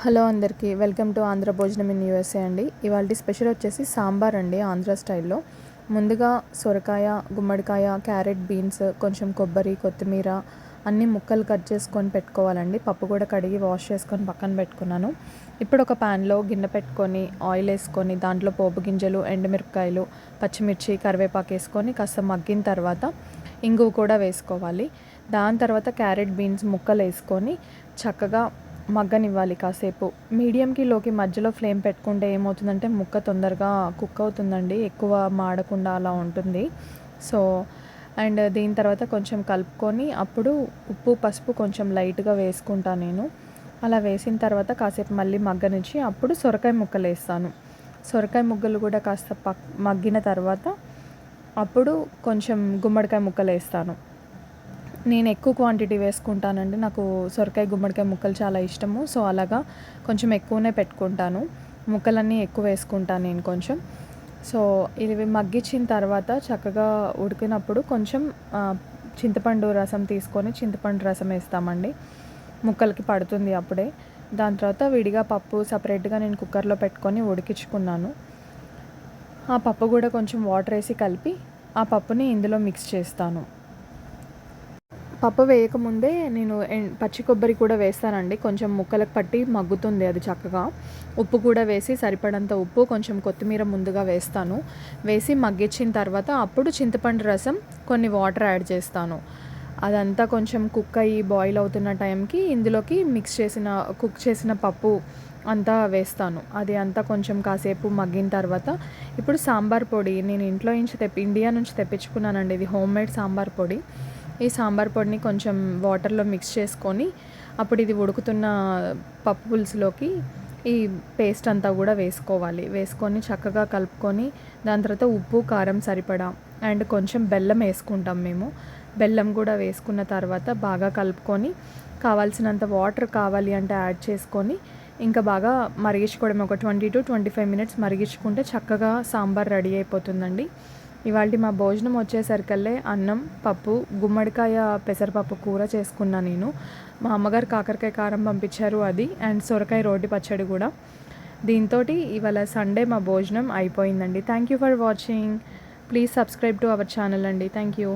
Hello అందరికీ welcome to Andhra భోజనం in USA అండి. ఇవాళ స్పెషల్ వచ్చేసి సాంబార్ అండి, ఆంధ్ర స్టైల్లో. ముందుగా సొరకాయ, గుమ్మడికాయ, క్యారెట్, బీన్స్, కొంచెం కొబ్బరి, కొత్తిమీర అన్నీ ముక్కలు కట్ చేసుకొని పెట్టుకోవాలండి. పప్పు కూడా కడిగి వాష్ చేసుకొని పక్కన పెట్టుకున్నాను. ఇప్పుడు ఒక ప్యాన్లో గిన్నె పెట్టుకొని ఆయిల్ వేసుకొని దాంట్లో పోపు గింజలు, ఎండుమిరపకాయలు, పచ్చిమిర్చి, కరివేపాకు వేసుకొని కాస్త మగ్గిన తర్వాత ఇంగువ కూడా వేసుకోవాలి. దాని తర్వాత క్యారెట్, బీన్స్ ముక్కలు వేసుకొని చక్కగా మగ్గనివ్వాలి కాసేపు. మీడియంకి లోకి మధ్యలో ఫ్లేమ్ పెట్టుకుంటే ఏమవుతుందంటే ముక్క తొందరగా కుక్ అవుతుందండి, ఎక్కువ మాడకుండా అలా ఉంటుంది. సో అండ్ దీని తర్వాత కొంచెం కలుపుకొని అప్పుడు ఉప్పు, పసుపు కొంచెం లైట్గా వేసుకుంటాను నేను. అలా వేసిన తర్వాత కాసేపు మళ్ళీ మగ్గనిచ్చి అప్పుడు సొరకాయ ముక్కలు వేస్తాను. సొరకాయ ముక్కలు కూడా కాస్త మగ్గిన తర్వాత అప్పుడు కొంచెం గుమ్మడికాయ ముక్కలు వేస్తాను. నేను ఎక్కువ క్వాంటిటీ వేసుకుంటానండి, నాకు సొరకాయ, గుమ్మడికాయ ముక్కలు చాలా ఇష్టము. సో అలాగా కొంచెం ఎక్కువనే పెట్టుకుంటాను, ముక్కలన్నీ ఎక్కువ వేసుకుంటాను నేను కొంచెం. సో ఇవి మగ్గించిన తర్వాత చక్కగా ఉడికినప్పుడు కొంచెం చింతపండు రసం తీసుకొని చింతపండు రసం వేస్తామండి, ముక్కలకి పడుతుంది అప్పుడే. దాని తర్వాత విడిగా పప్పు సపరేట్గా నేను కుక్కర్లో పెట్టుకొని ఉడికించుకున్నాను. ఆ పప్పు కూడా కొంచెం వాటర్ వేసి కలిపి ఆ పప్పుని ఇందులో మిక్స్ చేస్తాను. పప్పు వేయకముందే నేను పచ్చి కొబ్బరి కూడా వేస్తానండి, కొంచెం ముక్కలకు పట్టి మగ్గుతుంది అది చక్కగా. ఉప్పు కూడా వేసి సరిపడంత ఉప్పు, కొంచెం కొత్తిమీర ముందుగా వేస్తాను. వేసి మగ్గించిన తర్వాత అప్పుడు చింతపండు రసం, కొన్ని వాటర్ యాడ్ చేస్తాను. అదంతా కొంచెం కుక్ అయ్యి బాయిల్ అవుతున్న టైంకి ఇందులోకి కుక్ చేసిన పప్పు అంతా వేస్తాను. అది అంతా కొంచెం కాసేపు మగ్గిన తర్వాత ఇప్పుడు సాంబార్ పొడి నేను ఇండియా నుంచి తెప్పించుకున్నానండి. ఇది హోమ్మేడ్ సాంబార్ పొడి. ఈ సాంబార్ పొడిని కొంచెం వాటర్లో మిక్స్ చేసుకొని అప్పుడు ఇది ఉడుకుతున్న పప్పు పులుసులోకి ఈ పేస్ట్ అంతా కూడా వేసుకొని చక్కగా కలుపుకొని దాని తర్వాత ఉప్పు, కారం సరిపడా అండ్ కొంచెం బెల్లం వేసుకుంటాం మేము. బెల్లం కూడా వేసుకున్న తర్వాత బాగా కలుపుకొని కావాల్సినంత వాటర్ కావాలి అంటే యాడ్ చేసుకొని ఇంకా బాగా మరిగించుకోవడం. ఒక 20 to 25 minutes మరిగించుకుంటే చక్కగా సాంబార్ రెడీ అయిపోతుందండి. ఇవాళ మా భోజనం వచ్చేసరికల్లే అన్నం, పప్పు, గుమ్మడికాయ పెసరపప్పు కూర చేసుకున్నా నేను. మా అమ్మగారు కాకరకాయ కారం పంపించారు అది, అండ్ సొరకాయ రోటి పచ్చడి కూడా. దీంతో ఇవాళ సండే మా భోజనం అయిపోయిందండి. Thank you for watching. Please subscribe to our channel అండి. Thank you.